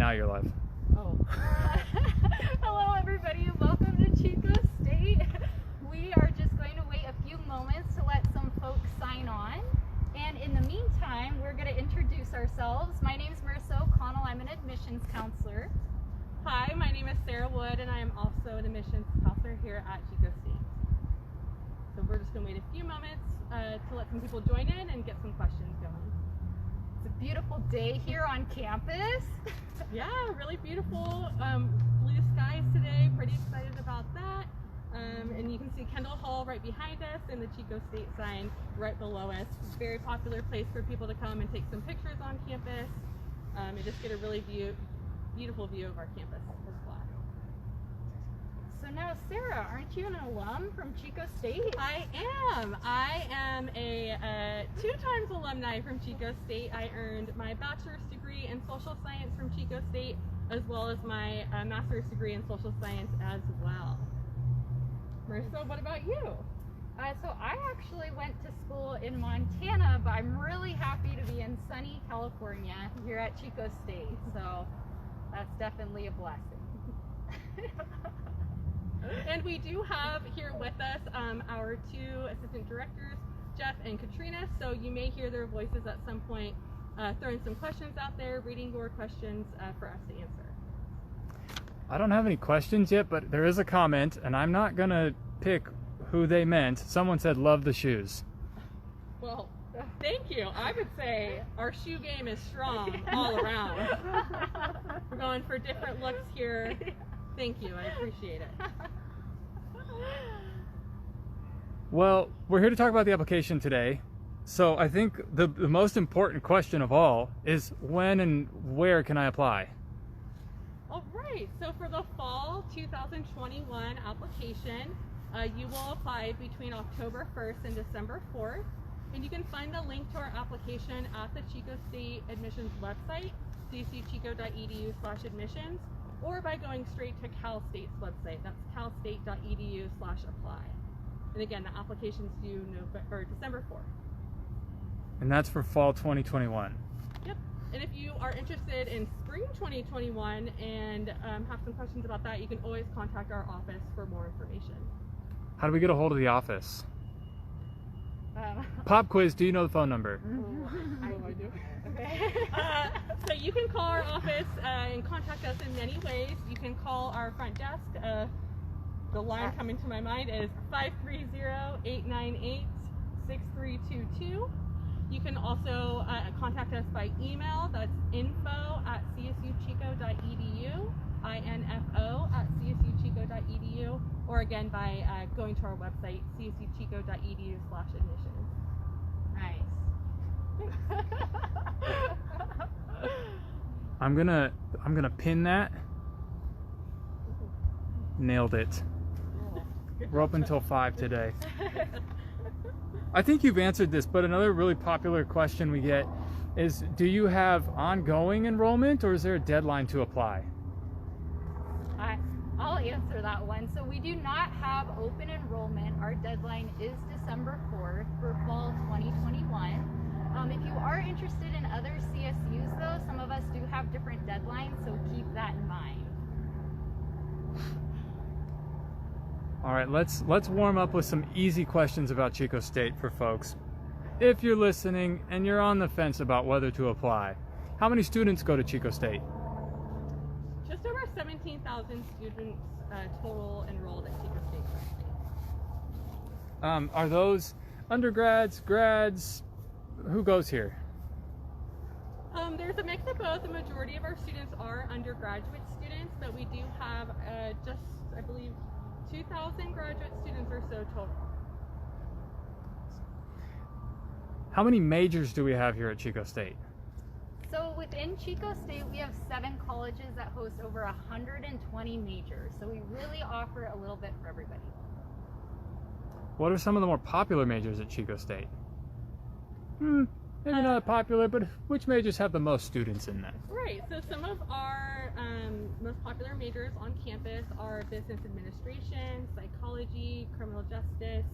Now you're live. Oh. Hello everybody and welcome to Chico State. We are just going to wait a few moments to let some folks sign on. And in the meantime, we're going to introduce ourselves. My name is Marissa O'Connell. I'm an admissions counselor. Hi, my name is Sarah Wood and I am also an admissions counselor here at Chico State. So we're just going to wait a few moments to let some people join in and get some questions going. It's a beautiful day here on campus. Yeah, really beautiful blue skies today. Pretty excited about that. And you can see Kendall Hall right behind us and the Chico State sign right below us. It's a very popular place for people to come and take some pictures on campus and just get a really beautiful view of our campus as well. So now, Sarah, aren't you an alum from Chico State? I am. I am a 2 times alumni from Chico State. I earned my bachelor's degree in social science from Chico State, as well as my master's degree in social science as well. Marissa, what about you? So I actually went to school in Montana, but I'm really happy to be in sunny California here at Chico State. So that's definitely a blessing. And we do have here with us our 2 assistant directors, Jeff and Katrina, so you may hear their voices at some point throwing some questions out there, reading your questions for us to answer. I don't have any questions yet, but there is a comment, and I'm not going to pick who they meant. Someone said, love the shoes. Well, thank you. I would say our shoe game is strong all around. We're going for different looks here. Thank you. I appreciate it. Well, we're here to talk about the application today. So I think the most important question of all is when and where can I apply? All right. So for the fall 2021 application, you will apply between October 1st and December 4th. And you can find the link to our application at the Chico State Admissions website, csuchico.edu/admissions, or by going straight to Cal State's website. That's calstate.edu/apply. And again, the application's due December 4th. And that's for fall 2021. Yep. And if you are interested in spring 2021 and have some questions about that, you can always contact our office for more information. How do we get a hold of the office? Pop quiz, do you know the phone number? I do. Okay. So you can call our office and contact us in many ways. You can call our front desk. The line coming to my mind is 530-898-6322. You can also contact us by email. That's info@csuchico.edu, info@csuchico.edu, or again by going to our website, csuchico.edu/admissions. Nice. I'm gonna pin that. Nailed it. We're open until 5 today. I think you've answered this, but another really popular question we get is, do you have ongoing enrollment or is there a deadline to apply? I'll answer that one. So we do not have open enrollment. Our deadline is December 4th for fall 2021. If you are interested in other CSUs though, some of us do have different deadlines, so keep that in mind. All right, let's warm up with some easy questions about Chico State for folks. If you're listening and you're on the fence about whether to apply, how many students go to Chico State? Just over 17,000 students total enrolled at Chico State currently. Are those undergrads, grads? Who goes here? There's a mix of both. The majority of our students are undergraduate students, but we do have just, I believe, 2,000 graduate students or so total. How many majors do we have here at Chico State? So within Chico State, we have 7 colleges that host over 120 majors. So we really offer a little bit for everybody. What are some of the more popular majors at Chico State? Maybe not popular, but which majors have the most students in them? Right, so some of our most popular majors on campus are business administration, psychology, criminal justice,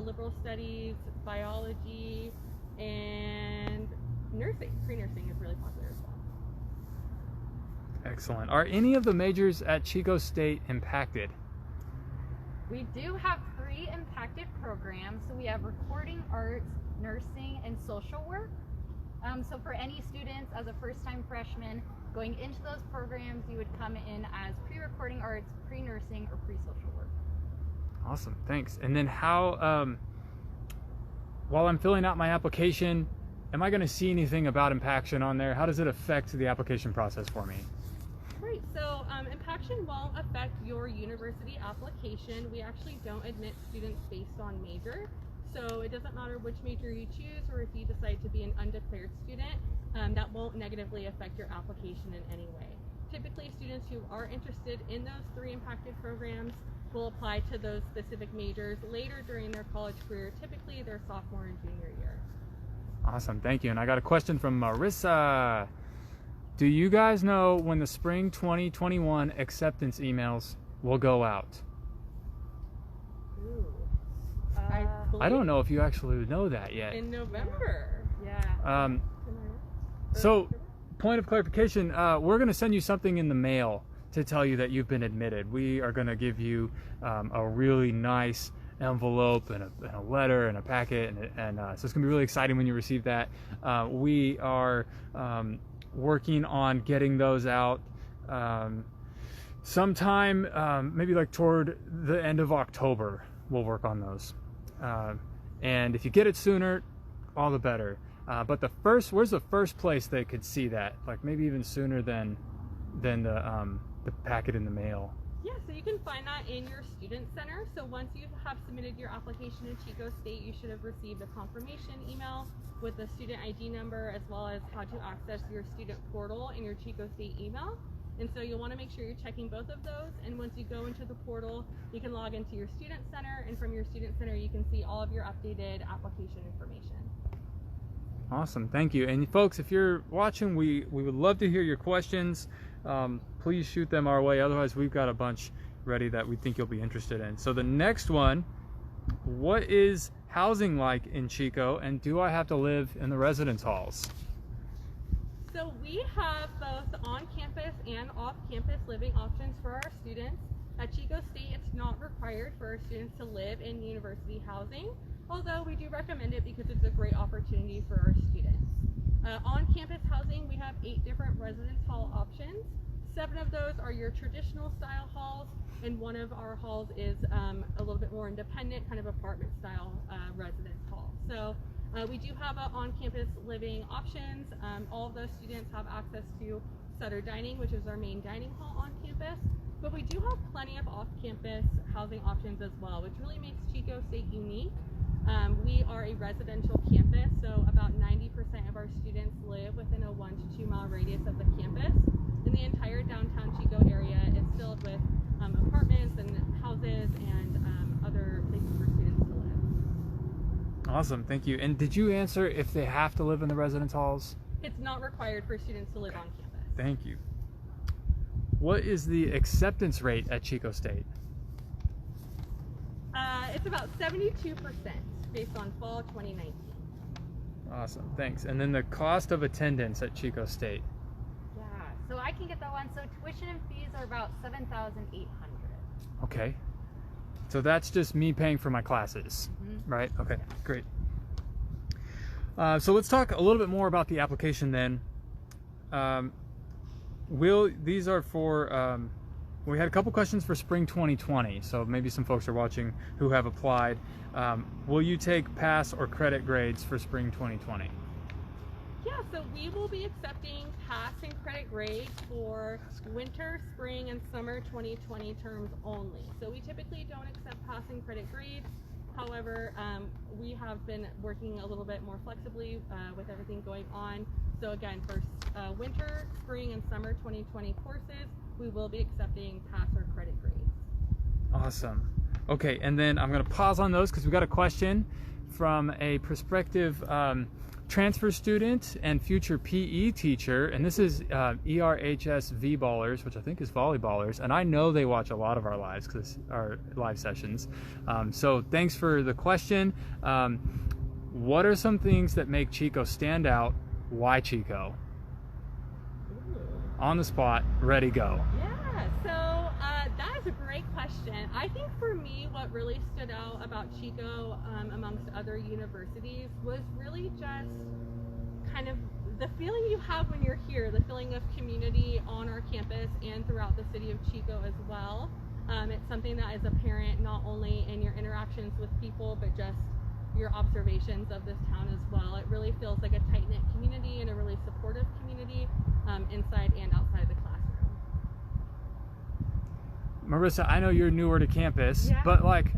liberal studies, biology, and nursing. Pre-nursing is really popular as well. Excellent. Are any of the majors at Chico State impacted? We do have 3 impacted programs. So we have recording arts, nursing, and social work. So for any students as a first-time freshman going into those programs, you would come in as pre-recording arts, pre-nursing, or pre-social work. Awesome, thanks. And then how, while I'm filling out my application, am I going to see anything about Impaction on there? How does it affect the application process for me? Right, so Impaction won't affect your university application. We actually don't admit students based on major. So it doesn't matter which major you choose or if you decide to be an undeclared student, that won't negatively affect your application in any way. Typically, students who are interested in those 3 impacted programs will apply to those specific majors later during their college career, typically their sophomore and junior year. Awesome, thank you. And I got a question from Marissa. Do you guys know when the spring 2021 acceptance emails will go out? Ooh. I don't know if you actually know that yet. In November. Yeah. So, point of clarification, we're going to send you something in the mail to tell you that you've been admitted. We are going to give you a really nice envelope and a letter and a packet, and so it's going to be really exciting when you receive that. We are working on getting those out sometime, maybe like toward the end of October. We'll work on those. And if you get it sooner, all the better. But where's the first place they could see that? Like maybe even sooner than the packet in the mail. Yeah, so you can find that in your student center. So once you have submitted your application to Chico State, you should have received a confirmation email with the student ID number as well as how to access your student portal in your Chico State email. And so you'll want to make sure you're checking both of those. And once you go into the portal, you can log into your student center, and from your student center, you can see all of your updated application information. Awesome, thank you. And folks, if you're watching, we would love to hear your questions. Please shoot them our way. Otherwise, we've got a bunch ready that we think you'll be interested in. So the next one, what is housing like in Chico, and do I have to live in the residence halls? So we have both on-campus and off-campus living options for our students. At Chico State, it's not required for our students to live in university housing, although we do recommend it because it's a great opportunity for our students. On-campus housing, we have 8 different residence hall options. 7 of those are your traditional style halls, and 1 of our halls is a little bit more independent, kind of apartment style residence hall. So we do have on-campus living options. All of those students have access to Sutter Dining, which is our main dining hall on campus. But we do have plenty of off-campus housing options as well, which really makes Chico State unique. We are a residential campus, so about 90% of our students live within a 1 to 2 mile radius of the campus. And the entire downtown Chico area is filled with apartments and houses and other places for students to live. Awesome, thank you. And did you answer if they have to live in the residence halls? It's not required for students to live on campus. Thank you. What is the acceptance rate at Chico State? It's about 72% based on fall 2019. Awesome, thanks. And then the cost of attendance at Chico State? Yeah, so I can get that one. So tuition and fees are about $7,800. Okay. So that's just me paying for my classes, right? Okay, great. So let's talk a little bit more about the application then. These are for, we had a couple questions for spring 2020, so maybe some folks are watching who have applied. Will you take pass or credit grades for spring 2020? Yeah, so we will be accepting pass and credit grades for winter, spring, and summer 2020 terms only. So we typically don't accept pass and credit grades. However, we have been working a little bit more flexibly with everything going on. So again, for winter, spring, and summer 2020 courses, we will be accepting pass or credit grades. Awesome. Okay, and then I'm going to pause on those because we got a question from a prospective transfer student and future PE teacher, and this is ERHS V-ballers, which I think is volleyballers, and I know they watch a lot of our lives, because our live sessions. So thanks for the question. What are some things that make Chico stand out? Why Chico? on the spot, ready, go. Yeah, so that is a great question. I think for me, what really stood out about Chico amongst other universities was really just kind of the feeling you have when you're here, the feeling of community on our campus and throughout the city of Chico as well. It's something that is apparent not only in your interactions with people, but just your observations of this town as well. It really feels like a tight-knit community and a really supportive community inside and outside the classroom. Marissa, I know you're newer to campus, Yeah. but like,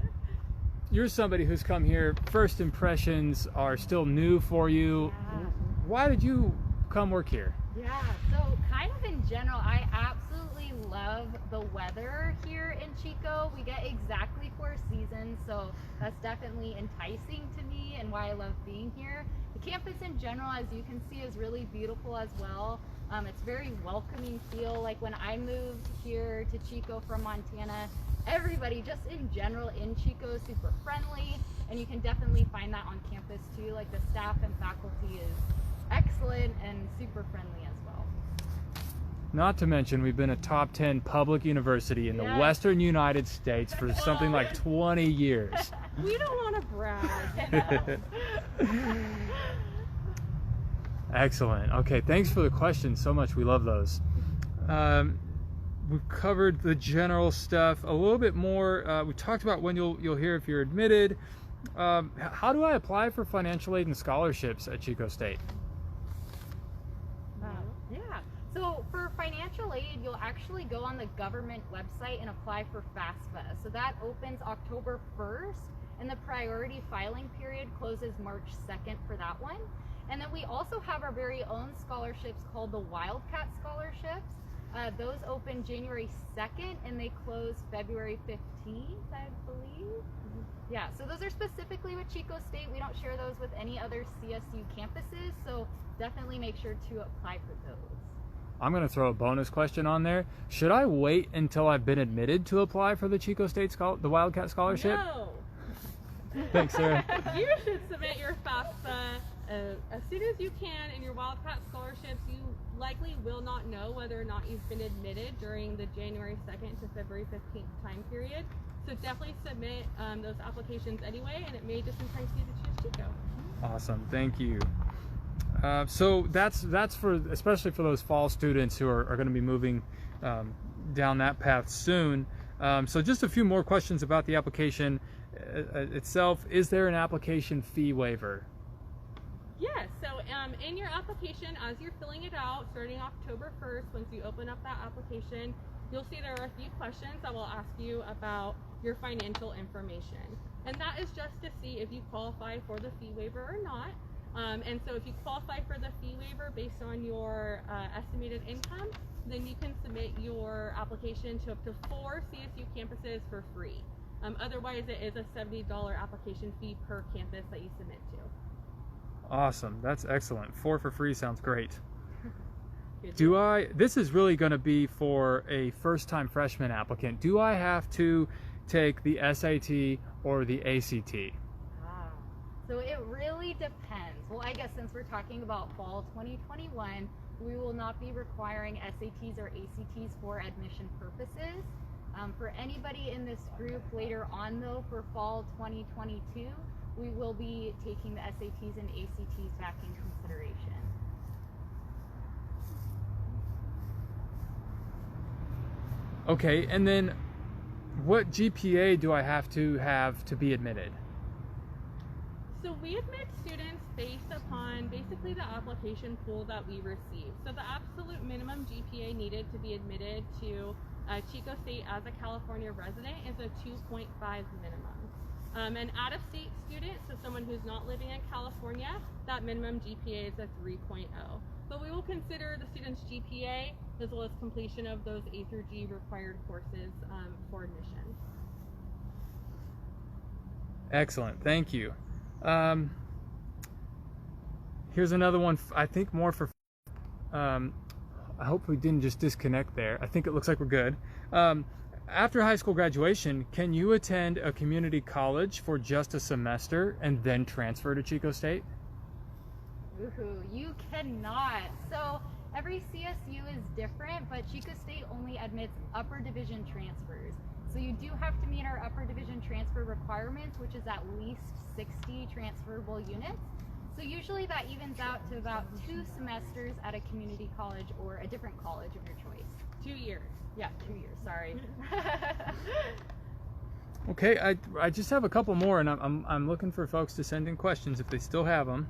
you're somebody who's come here, first impressions are still new for you. Yeah. Why did you come work here? Yeah, so kind of in general, I absolutely love the weather here in Chico. We get exactly 4 seasons, so that's definitely enticing to me and why I love being here. The campus in general, as you can see, is really beautiful as well. It's very welcoming feel. Like when I moved here to Chico from Montana, everybody just in general in Chico is super friendly, and you can definitely find that on campus too. Like the staff and faculty is excellent and super friendly as well. Not to mention, we've been a top 10 public university in the Yes. Western United States for something like 20 years. We don't want to brag. You know? Excellent. Okay, thanks for the questions so much. We love those. We've covered the general stuff a little bit more. We talked about when you'll hear if you're admitted. How do I apply for financial aid and scholarships at Chico State? Yeah, so for financial aid, you'll actually go on the government website and apply for FAFSA. So that opens October 1st, and the priority filing period closes March 2nd for that one. And then we also have our very own scholarships called the Wildcat Scholarships. Those open January 2nd and they close February 15th, I believe. Yeah, so those are specifically with Chico State. We don't share those with any other CSU campuses, so definitely make sure to apply for those. I'm going to throw a bonus question on there. Should I wait until I've been admitted to apply for the Chico State the Wildcat Scholarship? No. Thanks, Sarah. You should submit your FAFSA as soon as you can, and your Wildcat scholarships, you likely will not know whether or not you've been admitted during the January 2nd to February 15th time period. So definitely submit those applications anyway, and it may just entice you to choose Chico. Awesome, thank you. So that's for, especially for those fall students who are going to be moving down that path soon. So just a few more questions about the application itself. Is there an application fee waiver? Yes, so in your application, as you're filling it out, starting October 1st, once you open up that application, you'll see there are a few questions that will ask you about your financial information. And that is just to see if you qualify for the fee waiver or not. And so if you qualify for the fee waiver based on your estimated income, then you can submit your application to up to 4 CSU campuses for free. Otherwise, it is a $70 application fee per campus that you submit to. Awesome, that's excellent. 4 for free sounds great. Good. This is really going to be for a first-time freshman applicant. Do I have to take the SAT or the ACT? So it really depends. Well, I guess since we're talking about fall 2021, we will not be requiring SATs or ACTs for admission purposes. For anybody in this group later on though, for fall 2022, we will be taking the SATs and ACTs back in consideration. Okay, and then what GPA do I have to be admitted? So we admit students based upon basically the application pool that we receive. So the absolute minimum GPA needed to be admitted to Chico State as a California resident is a 2.5 minimum. An out-of-state student, so someone who's not living in California, that minimum GPA is a 3.0. But we will consider the student's GPA as well as completion of those A through G required courses for admission. Excellent, thank you. Here's another one, I think more for, I hope we didn't just disconnect there. I think it looks like we're good. After high school graduation, can you attend a community college for just a semester and then transfer to Chico State? Woohoo, you cannot. So every CSU is different, but Chico State only admits upper division transfers. So you do have to meet our upper division transfer requirements, which is at least 60 transferable units. So usually that evens out to about 2 semesters at a community college or a different college of your choice. 2 years. Yeah, 2 years, sorry. Okay, I just have a couple more, and I'm looking for folks to send in questions if they still have them.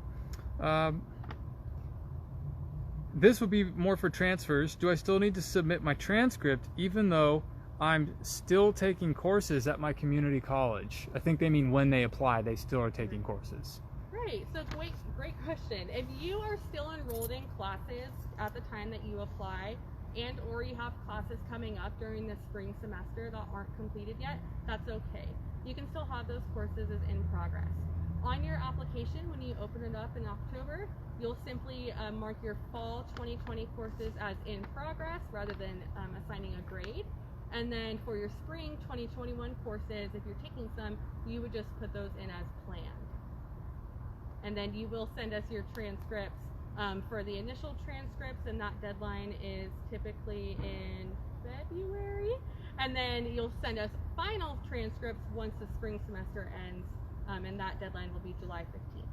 This would be more for transfers. Do I still need to submit my transcript even though I'm still taking courses at my community college? I think they mean when they apply, they still are taking courses. Right, so great question. If you are still enrolled in classes at the time that you apply, and or you have classes coming up during the spring semester that aren't completed yet, that's okay. You can still have those courses as in progress. On your application, when you open it up in October, you'll simply mark your fall 2020 courses as in progress rather than assigning a grade. And then for your spring 2021 courses, if you're taking some, you would just put those in as planned. And then you will send us your transcripts for the initial transcripts, and that deadline is typically in February. And then you'll send us final transcripts once the spring semester ends, and that deadline will be July 15th.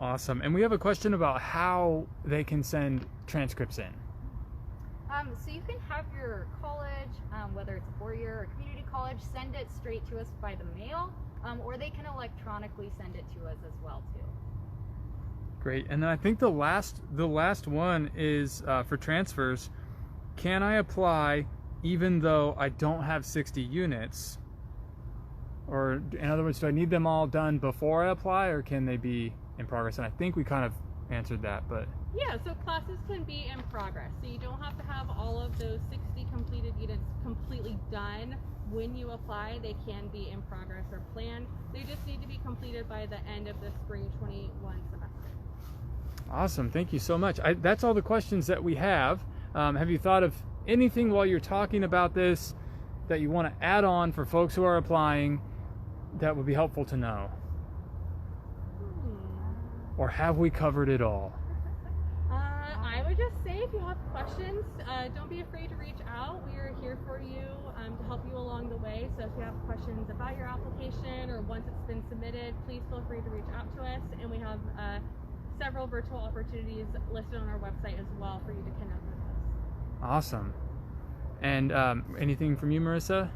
Awesome. And we have a question about how they can send transcripts in. So you can have your college, whether it's a four-year or community college, send it straight to us by the mail, or they can electronically send it to us as well too. Great. And then I think the last one is for transfers. Can I apply even though I don't have 60 units? Or in other words, do I need them all done before I apply, or can they be in progress? And I think we kind of answered that, but yeah, so classes can be in progress. So you don't have to have all of those 60 completed units completely done when you apply. They can be in progress or planned. They just need to be completed by the end of the spring 21 semester. Awesome. Thank you so much. That's all the questions that we have. Have you thought of anything while you're talking about this that you want to add on for folks who are applying that would be helpful to know? Or have we covered it all? I would just say, if you have questions, don't be afraid to reach out. We are here for you to help you along the way. So if you have questions about your application or once it's been submitted, please feel free to reach out to us. And we have several virtual opportunities listed on our website as well for you to connect with us. Awesome. And anything from you, Marissa?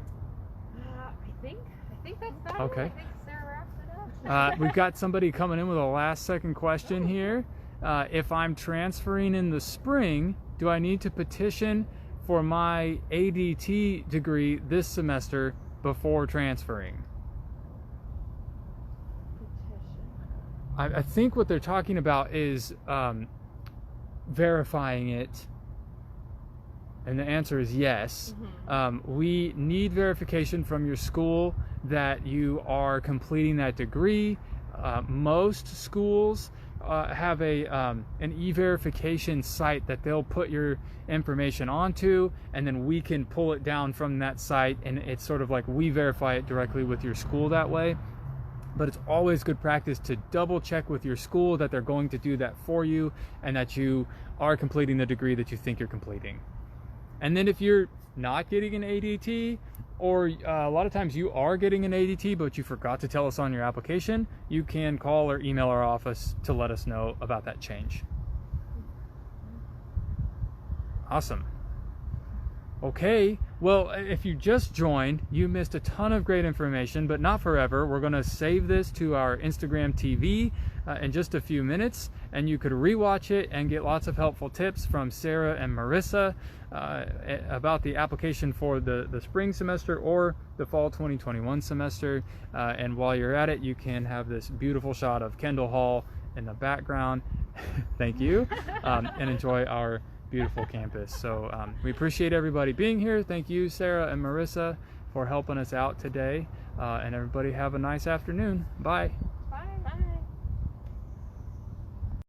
I think that's about Okay. it. I think Sarah wraps it up. We've got somebody coming in with a last-second question here. If I'm transferring in the spring, do I need to petition for my ADT degree this semester before transferring? I think what they're talking about is verifying it, and the answer is yes. We need verification from your school that you are completing that degree. Most schools have an e-verification site that they'll put your information onto, and then we can pull it down from that site, and it's sort of like we verify it directly with your school that way. But it's always good practice to double check with your school that they're going to do that for you and that you are completing the degree that you think you're completing. And then if you're not getting an ADT, or a lot of times you are getting an ADT but you forgot to tell us on your application, you can call or email our office to let us know about that change. Awesome. Okay, well, if you just joined, you missed a ton of great information, but not forever. We're going to save this to our Instagram TV in just a few minutes, and you could rewatch it and get lots of helpful tips from Sarah and Marissa about the application for the spring semester or the fall 2021 semester. And while you're at it, you can have this beautiful shot of Kendall Hall in the background. Thank you. And enjoy our beautiful campus. So we appreciate everybody being here. Thank you, Sarah and Marissa, for helping us out today. And everybody have a nice afternoon. Bye.